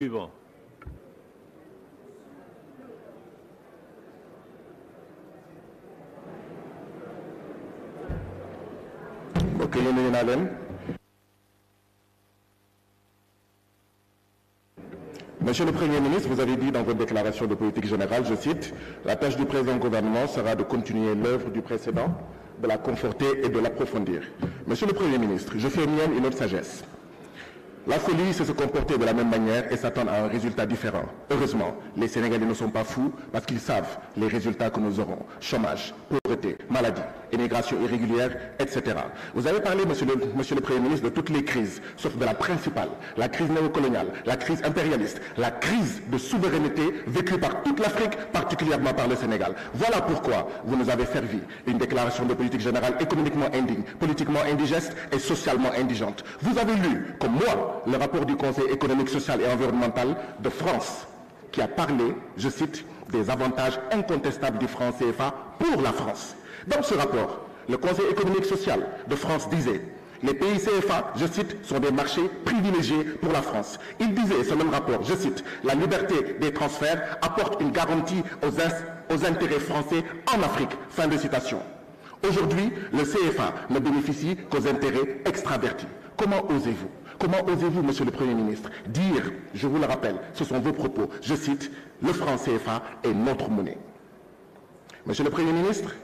Suivant. Ok, nuyu naa leen. Monsieur le Premier ministre, vous avez dit dans votre déclaration de politique générale, je cite, « La tâche du présent gouvernement sera de continuer l'œuvre du précédent, de la conforter et de l'approfondir. » Monsieur le Premier ministre, je fais mienne une autre sagesse. La folie, c'est se comporter de la même manière et s'attendre à un résultat différent. Heureusement, les Sénégalais ne sont pas fous parce qu'ils savent les résultats que nous aurons. Chômage, pauvreté, maladie, immigration irrégulière, etc. Vous avez parlé, monsieur le Premier ministre, de toutes les crises, sauf de la principale, la crise néocoloniale, la crise impérialiste, la crise de souveraineté vécue par toute l'Afrique, particulièrement par le Sénégal. Voilà pourquoi vous nous avez servi une déclaration de politique générale économiquement indigne, politiquement indigeste et socialement indigente. Vous avez lu, comme moi, le rapport du Conseil économique, social et environnemental de France qui a parlé, je cite, des avantages incontestables du franc CFA pour la France. Dans ce rapport, le Conseil économique social de France disait les pays CFA, je cite, sont des marchés privilégiés pour la France. Il disait, ce même rapport, je cite, la liberté des transferts apporte une garantie aux intérêts français en Afrique. Fin de citation. Aujourd'hui, le CFA ne bénéficie qu'aux intérêts extravertis. Comment osez-vous? Comment osez-vous, monsieur le Premier ministre, dire, je vous le rappelle, ce sont vos propos, je cite, le franc CFA est notre monnaie. Monsieur le Premier ministre,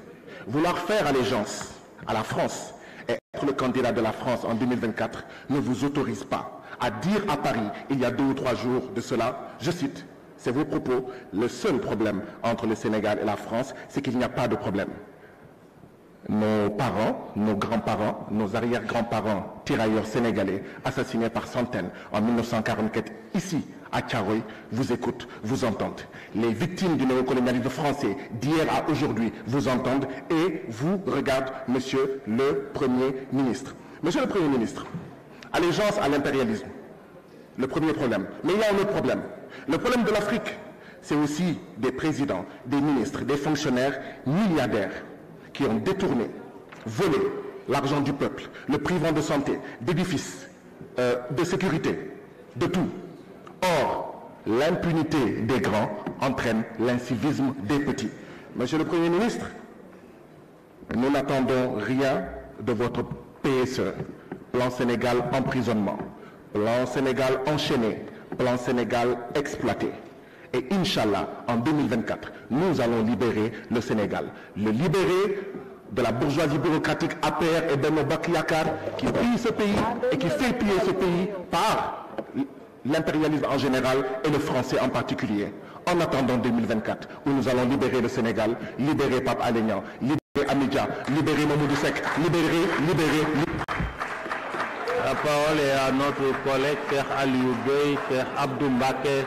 vouloir faire allégeance à la France et être le candidat de la France en 2024 ne vous autorise pas à dire à Paris, il y a 2 ou 3 jours de cela, je cite, c'est vos propos, le seul problème entre le Sénégal et la France, c'est qu'il n'y a pas de problème. Nos parents, nos grands-parents, nos arrière-grands-parents, tirailleurs sénégalais, assassinés par centaines en 1944, ici, à Thiaroye, vous écoutent, vous entendent. Les victimes du néocolonialisme français d'hier à aujourd'hui vous entendent et vous regardent, monsieur le Premier ministre. Monsieur le Premier ministre, allégeance à l'impérialisme, le premier problème. Mais il y a un autre problème. Le problème de l'Afrique, c'est aussi des présidents, des ministres, des fonctionnaires milliardaires qui ont détourné, volé l'argent du peuple, le privant de santé, d'édifices, de sécurité, de tout. Or, l'impunité des grands entraîne l'incivisme des petits. Monsieur le Premier ministre, nous n'attendons rien de votre PSE, plan Sénégal emprisonnement, plan Sénégal enchaîné, plan Sénégal exploité. Et Inch'Allah, en 2024, nous allons libérer le Sénégal. Le libérer de la bourgeoisie bureaucratique APR et Benno Bokk Yakaar qui pille ce pays et qui fait piller ce pays par l'impérialisme en général et le français en particulier. En attendant 2024, où nous allons libérer le Sénégal, libérer Pape Alé Niang, libérer Amidia, libérer Mamadou Seck, libérer. La parole est à notre collègue Cheikh Aliou Bey, Cheikh Abdou Mbacké.